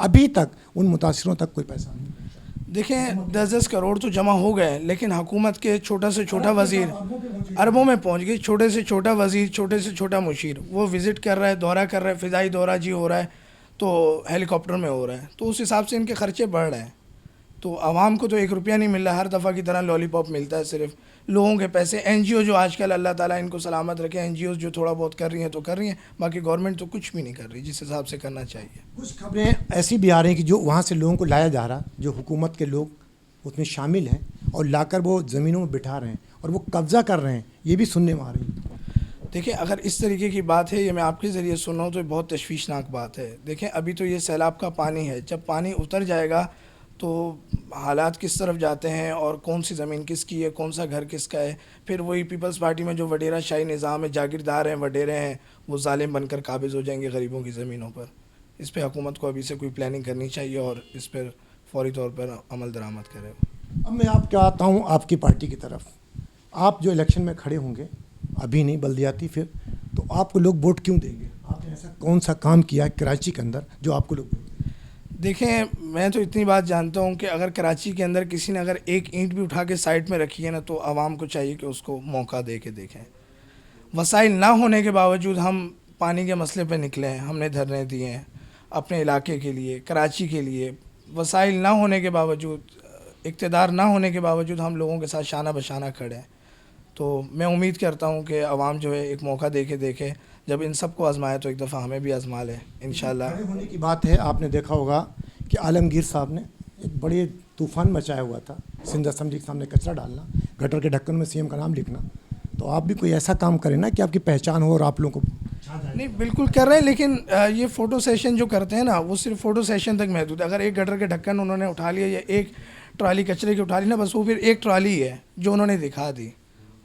ابھی تک ان متاثروں تک کوئی پیسہ نہیں. دیکھیں 10-10 کروڑ تو جمع ہو گئے, لیکن حکومت کے چھوٹا سے چھوٹا وزیر اربوں میں پہنچ گئی. چھوٹے سے چھوٹا وزیر, چھوٹے سے چھوٹا مشیر, وہ وزٹ کر رہا ہے, دورہ کر رہا ہے, فضائی دورہ جی ہو رہا ہے تو ہیلی کاپٹر میں ہو رہا ہے, تو اس حساب سے ان کے خرچے بڑھ رہے ہیں. تو عوام کو تو 1 روپیہ نہیں مل رہا, ہر دفعہ کی طرح لالی پاپ ملتا ہے, صرف لوگوں کے پیسے. این جی او جو آج کل اللہ تعالیٰ ان کو سلامت رکھے, این جی اوز جو تھوڑا بہت کر رہی ہیں تو کر رہی ہیں, باقی گورنمنٹ تو کچھ بھی نہیں کر رہی جس حساب سے کرنا چاہیے. کچھ خبریں ایسی بھی آ رہی ہیں کہ جو وہاں سے لوگوں کو لایا جا رہا, جو حکومت کے لوگ اس میں شامل ہیں اور لا کر وہ زمینوں میں بٹھا رہے ہیں اور وہ قبضہ کر رہے ہیں, یہ بھی سننے میں آ رہی ہے. دیکھیں اگر اس طریقے کی بات ہے, یہ میں آپ کے ذریعے سن رہا ہوں, تو یہ بہت تشویشناک بات ہے. دیکھیں ابھی تو یہ سیلاب کا پانی ہے, جب پانی اتر جائے گا تو حالات کس طرف جاتے ہیں اور کون سی زمین کس کی ہے, کون سا گھر کس کا ہے. پھر وہی پیپلز پارٹی میں جو وڈیرا شاہی نظام ہے, جاگیردار ہیں, وڈیرے ہیں, وہ ظالم بن کر قابض ہو جائیں گے غریبوں کی زمینوں پر. اس پہ حکومت کو ابھی سے کوئی پلاننگ کرنی چاہیے اور اس پر فوری طور پر عمل درآمد کرے. اب میں آپ کیا آتا ہوں آپ کی پارٹی کی طرف. آپ جو الیکشن میں کھڑے ہوں گے, ابھی نہیں بلدیاتی, پھر تو آپ کو لوگ ووٹ کیوں دیں گے؟ آپ نے ایسا کون سا کام کیا ہے کراچی کے اندر جو آپ کو لوگ ووٹ دیں؟ دیکھیں میں تو اتنی بات جانتا ہوں کہ اگر کراچی کے اندر کسی نے اگر ایک اینٹ بھی اٹھا کے سائڈ میں رکھی ہے نا, تو عوام کو چاہیے کہ اس کو موقع دے کے دیکھیں. وسائل نہ ہونے کے باوجود ہم پانی کے مسئلے پہ نکلے ہیں, ہم نے دھرنے دیے ہیں اپنے علاقے کے لیے, کراچی کے لیے. وسائل نہ ہونے کے باوجود, اقتدار نہ ہونے کے باوجود ہم لوگوں کے ساتھ شانہ بشانہ کھڑے ہیں. تو میں امید کرتا ہوں کہ عوام جو ہے ایک موقع دے کے دیکھے. جب ان سب کو آزمایا تو ایک دفعہ ہمیں بھی آزما لے انشاءاللہ. کھڑے ہونے کی بات ہے, آپ نے دیکھا ہوگا کہ عالمگیر صاحب نے ایک بڑے طوفان مچایا ہوا تھا, سندھ اسمبلی کے سامنے کچرا ڈالنا, گٹر کے ڈھکن میں سی ایم کا نام لکھنا. تو آپ بھی کوئی ایسا کام کریں نا کہ آپ کی پہچان ہو اور آپ لوگوں کو. نہیں بالکل کر رہے ہیں, لیکن یہ فوٹو سیشن جو کرتے ہیں نا, وہ صرف فوٹو سیشن تک محدود ہے. اگر ایک گٹر کے ڈھکن انہوں نے اٹھا لیا یا ایک ٹرالی کچرے کی اٹھا لی نا, بس وہ پھر ایک ٹرالی ہے جو انہوں نے دکھا دی.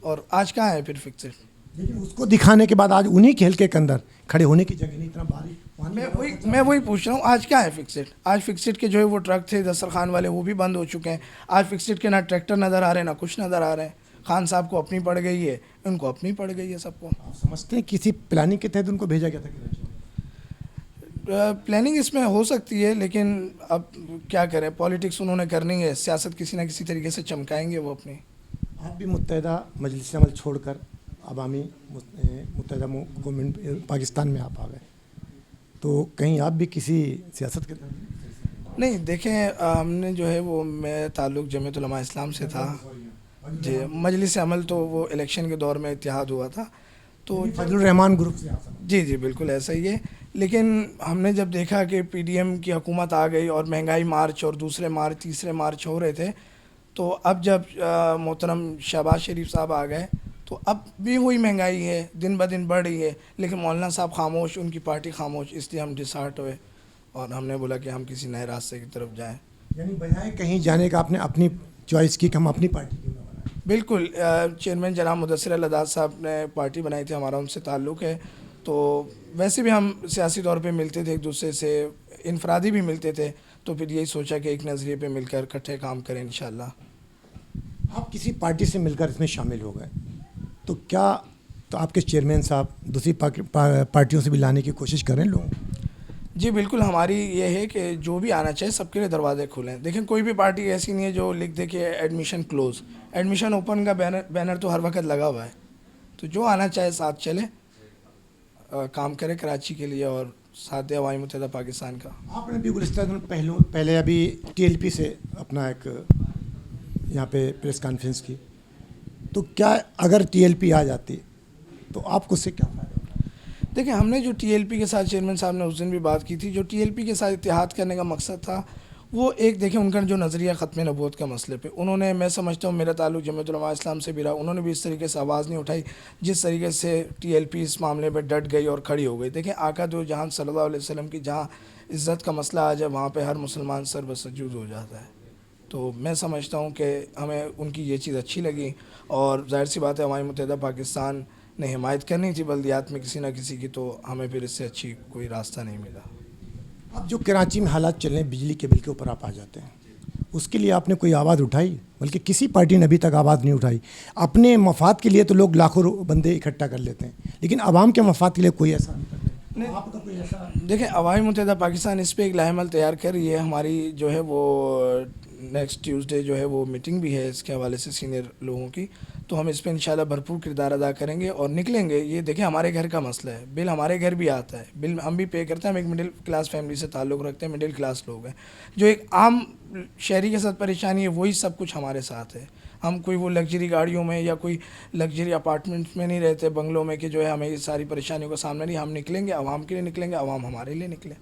اور آج کہاں ہے پھر فکسڈ؟ لیکن اس کو دکھانے کے بعد آج انہی کے حلقے کے اندر کھڑے ہونے کی جگہ نہیں, اتنا بارش. میں وہی پوچھ رہا ہوں, آج کیا ہے فکسڈ؟ آج فکسڈ کے جو ہے وہ ٹرک تھے دسترخوان والے, وہ بھی بند ہو چکے ہیں. آج فکسڈ کے نہ ٹریکٹر نظر آ رہے ہیں, نہ کچھ نظر آ رہے ہیں. خان صاحب کو اپنی پڑ گئی ہے, ان کو اپنی پڑ گئی ہے, سب کو. آپ سمجھتے ہیں کسی پلاننگ کے تحت ان کو بھیجا گیا تھا؟ پلاننگ اس میں ہو سکتی ہے, لیکن اب کیا کریں, پالیٹکس انہوں نے کرنی ہے, سیاست کسی نہ کسی طریقے سے چمکائیں گے وہ اپنی. آپ بھی متحدہ مجلس عمل چھوڑ کر عوامی متحدہ گورنمنٹ پاکستان میں آپ آ گئے, تو کہیں آپ بھی کسی سیاست کے تحت؟ نہیں دیکھیں, ہم نے جو ہے وہ میں تعلق جمعیت علماء اسلام سے تھا. جی مجلس عمل تو وہ الیکشن کے دور میں اتحاد ہوا تھا, تو فضل الرحمان گروپ سے. جی بالکل ایسا ہی ہے. لیکن ہم نے جب دیکھا کہ پی ڈی ایم کی حکومت آ گئی اور مہنگائی مارچ اور دوسرے مارچ تیسرے مارچ ہو رہے تھے, تو اب جب محترم شہباز شریف صاحب آ گئے تو اب بھی وہی مہنگائی ہے, دن بدن بڑھ رہی ہے, لیکن مولانا صاحب خاموش, ان کی پارٹی خاموش. اس لیے ہم ڈسہارٹ ہوئے اور ہم نے بولا کہ ہم کسی نئے راستے کی طرف جائیں. یعنی بجائے کہیں جانے کا آپ نے اپنی چوائس کی کہ ہم اپنی پارٹی کیوں نہ بنائیں. بالکل, چیئرمین جناب مدثر العداد صاحب نے پارٹی بنائی تھی, ہمارا ان سے تعلق ہے. تو ویسے بھی ہم سیاسی طور پہ ملتے تھے ایک دوسرے سے, انفرادی بھی ملتے تھے, تو پھر یہی سوچا کہ ایک نظریے پہ مل کر اکٹھے کام کریں انشاءاللہ. آپ کسی پارٹی سے مل کر اس میں شامل ہو گئے, تو کیا تو آپ کے چیئرمین صاحب دوسری پارٹیوں سے بھی لانے کی کوشش کریں لوگ؟ جی بالکل, ہماری یہ ہے کہ جو بھی آنا چاہے سب کے لیے دروازے کھلیں. دیکھیں کوئی بھی پارٹی ایسی نہیں ہے جو لکھ دے کہ ایڈمیشن کلوز. ایڈمیشن اوپن کا بینر تو ہر وقت لگا ہوا ہے, تو جو آنا چاہے ساتھ چلے, کام کرے کراچی کے لیے اور ساتھ دے عوامی متحدہ پاکستان کا. آپ نے بھی گزشتہ پہلے ابھی ٹی ایل پی سے اپنا ایک یہاں پہ پریس کانفرنس کی, تو کیا اگر ٹی ایل پی آ جاتی تو آپ کو اس سے کیا فائدہ؟ دیکھیں ہم نے جو ٹی ایل پی کے ساتھ چیئرمین صاحب نے اس دن بھی بات کی تھی, جو ٹی ایل پی کے ساتھ اتحاد کرنے کا مقصد تھا وہ ایک, دیکھیں ان کا جو نظریہ ختم نبوت کا مسئلے پہ, انہوں نے, میں سمجھتا ہوں میرا تعلق جمعیت علماء اسلام سے بھی رہا, انہوں نے بھی اس طریقے سے آواز نہیں اٹھائی جس طریقے سے ٹی ایل پی اس معاملے پہ ڈٹ گئی اور کھڑی ہو گئی. دیکھیں آقا دو جہان صلی اللہ علیہ وسلم کی جہاں عزت کا مسئلہ آ جائے وہاں پہ ہر مسلمان سر بسجود ہو جاتا ہے. تو میں سمجھتا ہوں کہ ہمیں ان کی یہ چیز اچھی لگی, اور ظاہر سی بات ہے عوامی متحدہ پاکستان نے حمایت کرنی تھی بلدیات میں کسی نہ کسی کی, تو ہمیں پھر اس سے اچھی کوئی راستہ نہیں ملا. اب جو کراچی میں حالات چل رہے ہیں, بجلی کے بل کے اوپر آپ آ جاتے ہیں, اس کے لیے آپ نے کوئی آواز اٹھائی؟ بلکہ کسی پارٹی نے ابھی تک آواز نہیں اٹھائی. اپنے مفاد کے لیے تو لوگ لاکھوں بندے اکٹھا کر لیتے ہیں, لیکن عوام کے مفاد کے لیے کوئی ایسا نہیں کرتا. آپ کا کوئی ایسا دیکھیں عوامی متحدہ پاکستان اس پہ ایک لائحہ عمل تیار کر رہی ہے. ہماری جو ہے وہ نیکسٹ ٹیوزڈے جو ہے وہ میٹنگ بھی ہے اس کے حوالے سے سینئر لوگوں کی, تو ہم اس پہ انشاءاللہ بھرپور کردار ادا کریں گے اور نکلیں گے. یہ دیکھیں ہمارے گھر کا مسئلہ ہے, بل ہمارے گھر بھی آتا ہے, بل ہم بھی پے کرتے ہیں. ہم ایک مڈل کلاس فیملی سے تعلق رکھتے ہیں, مڈل کلاس لوگ ہیں. جو ایک عام شہری کے ساتھ پریشانی ہے وہی سب کچھ ہمارے ساتھ ہے. ہم کوئی وہ لگژری گاڑیوں میں یا کوئی لگژری اپارٹمنٹس میں نہیں رہتے, بنگلوں میں, کہ جو ہے ہمیں یہ ساری پریشانیوں کا سامنا نہیں. ہم نکلیں گے عوام کے لیے نکلیں گے, عوام ہمارے لیے نکلے.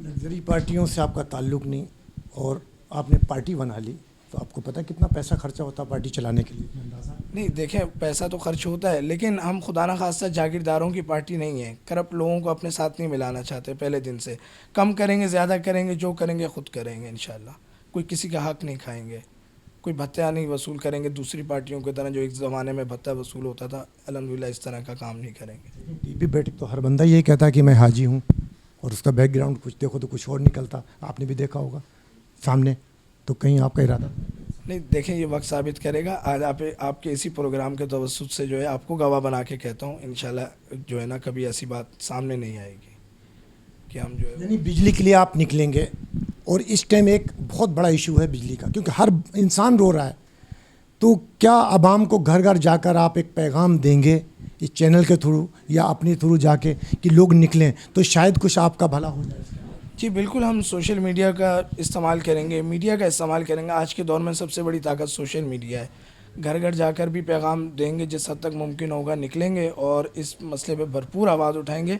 لگژری پارٹیوں سے آپ کا تعلق نہیں اور آپ نے پارٹی بنا لی, تو آپ کو پتہ کتنا پیسہ خرچہ ہوتا ہے پارٹی چلانے کے لیے؟ اندازہ نہیں دیکھیں پیسہ تو خرچ ہوتا ہے, لیکن ہم خدا نخواستہ جاگیرداروں کی پارٹی نہیں ہے. کرپٹ لوگوں کو اپنے ساتھ نہیں ملانا چاہتے پہلے دن سے. کم کریں گے, زیادہ کریں گے, جو کریں گے خود کریں گے انشاءاللہ. کوئی کسی کا حق نہیں کھائیں گے, کوئی بھتہ نہیں وصول کریں گے دوسری پارٹیوں کی طرح جو ایک زمانے میں بھتہ وصول ہوتا تھا. الحمدللہ اس طرح کا کام نہیں کریں گے. ٹی پی بیٹھک تو ہر بندہ یہ کہتا ہے کہ میں حاجی ہوں, اور اس کا بیک گراؤنڈ کچھ دیکھو تو کچھ اور نکلتا. آپ نے بھی دیکھا ہوگا سامنے, تو کہیں آپ کا ارادہ نہیں دیکھیں یہ وقت ثابت کرے گا. آج آپ کے اسی پروگرام کے توسط سے جو ہے آپ کو گواہ بنا کے کہتا ہوں انشاءاللہ جو ہے نا کبھی ایسی بات سامنے نہیں آئے گی کہ ہم جو ہے یعنی بجلی کے لیے آپ نکلیں گے. اور اس ٹائم ایک بہت بڑا ایشو ہے بجلی کا, کیونکہ ہر انسان رو رہا ہے. تو کیا عوام کو گھر گھر جا کر آپ ایک پیغام دیں گے اس چینل کے تھرو یا اپنے تھرو جا کے کہ لوگ نکلیں, تو شاید کچھ آپ کا بھلا ہو جائے؟ جی بالکل, ہم سوشل میڈیا کا استعمال کریں گے, میڈیا کا استعمال کریں گے. آج کے دور میں سب سے بڑی طاقت سوشل میڈیا ہے. گھر گھر جا کر بھی پیغام دیں گے جس حد تک ممکن ہوگا. نکلیں گے اور اس مسئلے پہ بھرپور آواز اٹھائیں گے.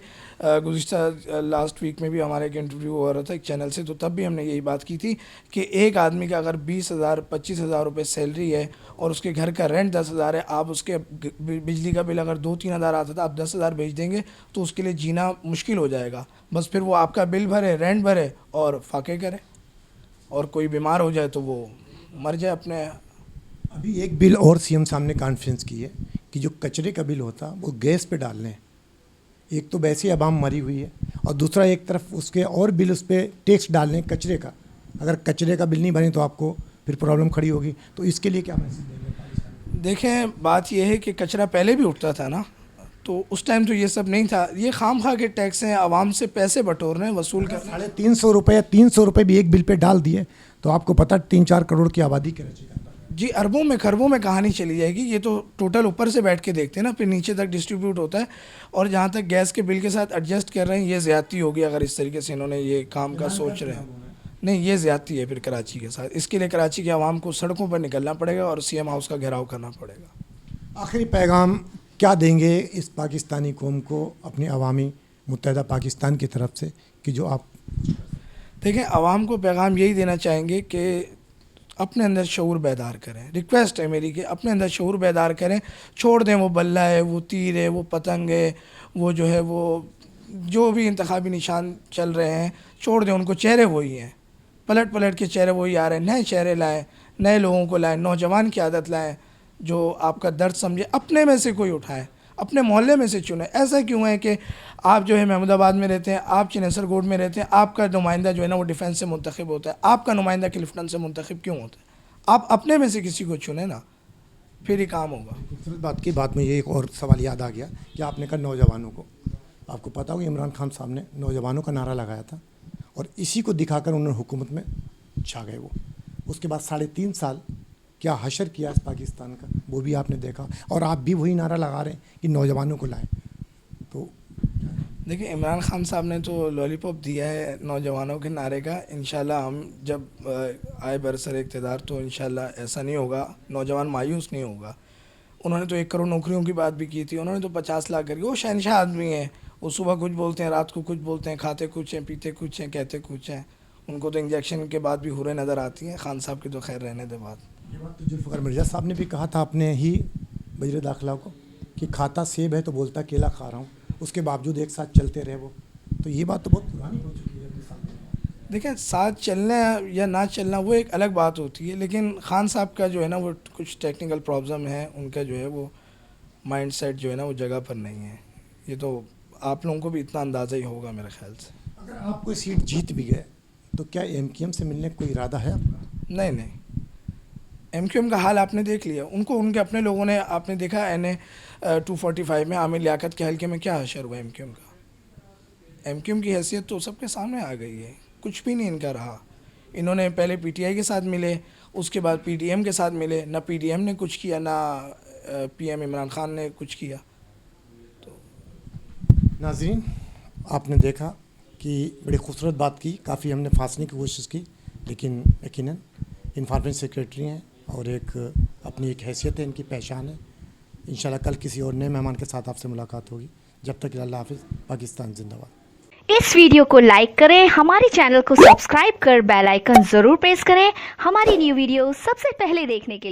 گزشتہ لاسٹ ویک میں بھی ہمارے ایک انٹرویو ہو رہا تھا ایک چینل سے, تو تب بھی ہم نے یہی بات کی تھی کہ ایک آدمی کا اگر 20,000 25,000 روپے سیلری ہے اور اس کے گھر کا رینٹ 10,000 ہے, آپ اس کے بجلی کا بل اگر 2-3 ہزار آتا تھا آپ 10,000 بھیج دیں گے تو اس کے لیے جینا مشکل ہو جائے گا. بس پھر وہ آپ کا بل بھرے, رینٹ بھرے اور فاقے کرے, اور کوئی بیمار ہو جائے تو وہ مر جائے اپنے. ابھی ایک بل اور سی ایم صاحب نے کانفرنس کی ہے کہ جو کچرے کا بل ہوتا وہ گیس پہ ڈالنے ہیں. ایک تو ویسے عوام مری ہوئی ہے, اور دوسرا ایک طرف اس کے اور بل اس پہ ٹیکس ڈالنے کچرے کا. اگر کچرے کا بل نہیں بھریں تو آپ کو پھر پرابلم کھڑی ہوگی. تو اس کے لیے کیا میسج دیں گے؟ دیکھیں بات یہ ہے کہ کچرا پہلے بھی اٹھتا تھا نا, تو اس ٹائم تو یہ سب نہیں تھا. یہ خام خواہ کے ٹیکس ہیں, عوام سے پیسے بٹور رہے ہیں, وصول کر رہے ہیں. 350 روپے 300 روپے بھی ایک بل پہ ڈال دیے تو آپ کو پتہ 3-4 کروڑ کی آبادی کراچی کا. جی اربوں میں خربوں میں کہانی چلی جائے گی. یہ تو ٹوٹل اوپر سے بیٹھ کے دیکھتے ہیں نا, پھر نیچے تک ڈسٹریبیوٹ ہوتا ہے. اور جہاں تک گیس کے بل کے ساتھ ایڈجسٹ کر رہے ہیں یہ زیادتی ہوگی اگر اس طریقے سے انہوں نے یہ کام کا سوچ رہے ہیں. نہیں یہ زیادتی ہے پھر کراچی کے ساتھ. اس کے لیے کراچی کے عوام کو سڑکوں پر نکلنا پڑے گا اور سی ایم ہاؤس کا گھیراؤ کرنا پڑے گا. آخری پیغام کیا دیں گے اس پاکستانی قوم کو اپنے عوامی متحدہ پاکستان کی طرف سے کہ جو آپ دیکھیں عوام کو پیغام یہی دینا چاہیں گے کہ اپنے اندر شعور بیدار کریں. ریکویسٹ ہے میری کہ اپنے اندر شعور بیدار کریں. چھوڑ دیں وہ بلہ ہے, وہ تیر ہے, وہ پتنگ ہے, وہ جو ہے وہ جو بھی انتخابی نشان چل رہے ہیں چھوڑ دیں ان کو. چہرے وہی ہیں, پلٹ پلٹ کے چہرے وہی آ رہے ہیں. نئے چہرے لائیں, نئے لوگوں کو لائیں, نوجوان کی عادت لائیں جو آپ کا درد سمجھے. اپنے میں سے کوئی اٹھائیں, اپنے محلے میں سے چنیں. ایسا کیوں ہے کہ آپ جو ہے محمود آباد میں رہتے ہیں, آپ چنیسر کوٹ میں رہتے ہیں, آپ کا نمائندہ جو ہے نا وہ ڈیفینس سے منتخب ہوتا ہے, آپ کا نمائندہ کلفٹن سے منتخب کیوں ہوتا ہے؟ آپ اپنے میں سے کسی کو چنیں نا, پھر ہی کام ہوگا. خوبصورت بات کی بات میں یہ ایک اور سوال یاد آ گیا کہ آپ نے کہا نوجوانوں کو. آپ کو پتہ ہوگا عمران خان صاحب نے نوجوانوں کا نعرہ لگایا تھا اور اسی کو دکھا کر انہوں نے حکومت میں چھا گئے. وہ اس کے بعد 3.5 سال کیا حشر کیا اس پاکستان کا وہ بھی آپ نے دیکھا, اور آپ بھی وہی نعرہ لگا رہے ہیں کہ نوجوانوں کو لائیں. تو دیکھیں عمران خان صاحب نے تو لالی پاپ دیا ہے نوجوانوں کے نعرے کا. انشاءاللہ ہم جب آئے برسر اقتدار تو انشاءاللہ ایسا نہیں ہوگا, نوجوان مایوس نہیں ہوگا. انہوں نے تو 1 کروڑ نوکریوں کی بات بھی کی تھی, انہوں نے تو 50 لاکھ کر کے. وہ شہنشاہ آدمی ہیں, وہ صبح کچھ بولتے ہیں رات کو کچھ بولتے ہیں, کھاتے کچھ ہیں پیتے کچھ ہیں کہتے کچھ ہیں. ان کو تو انجیکشن کے بعد بھی حوریں نظر آتی ہیں. خان صاحب کی تو خیر رہنے دے بات. یہ بات تو ذوالفقار مرزا صاحب نے بھی کہا تھا اپنے ہی وزیر داخلہ کو کہ کھاتا سیب ہے تو بولتا کیلا کھا رہا ہوں, اس کے باوجود ایک ساتھ چلتے رہے وہ. تو یہ بات تو بہت پرانی ہو چکی ہے. دیکھیں ساتھ چلنا یا نہ چلنا وہ ایک الگ بات ہوتی ہے, لیکن خان صاحب کا جو ہے نا وہ کچھ ٹیکنیکل پرابلم ہے. ان کا جو ہے وہ مائنڈ سیٹ جو ہے نا وہ جگہ پر نہیں ہے. یہ تو آپ لوگوں کو بھی اتنا اندازہ ہی ہوگا میرے خیال سے. اگر آپ کوئی سیٹ جیت بھی گئے تو کیا ایم کیو ایم سے ملنے کا کوئی ارادہ ہے آپ کا؟ نہیں, ایم کیو ایم کا حال آپ نے دیکھ لیا. ان کو ان کے اپنے لوگوں نے, آپ نے دیکھا این اے 245 میں عامر لیاقت کے حلقے میں کیا حشر ہوا ایم کیو ایم کا. ایم کیو ایم کی حیثیت تو سب کے سامنے آ گئی ہے, کچھ بھی نہیں ان کا رہا. انہوں نے پہلے پی ٹی آئی کے ساتھ ملے, اس کے بعد پی ڈی ایم کے ساتھ ملے, نہ پی ڈی ایم نے کچھ کیا نہ پی ایم عمران خان نے کچھ کیا. ناظرین, آپ نے دیکھا کہ بڑی خوبصورت بات کی, کافی ہم نے پھانسنے کی کوشش کی, لیکن یقیناً انفارمیشن سیکریٹری ہیں اور ایک اپنی ایک حیثیت ہے, ان کی پہچان ہے. انشاءاللہ کل کسی اور نئے مہمان کے ساتھ آپ سے ملاقات ہوگی. جب تک اللہ حافظ. پاکستان زندہ باد. اس ویڈیو کو لائک کریں, ہمارے چینل کو سبسکرائب کر بیل آئیکن ضرور پریس کریں ہماری نیو ویڈیو سب سے پہلے دیکھنے کے لیے.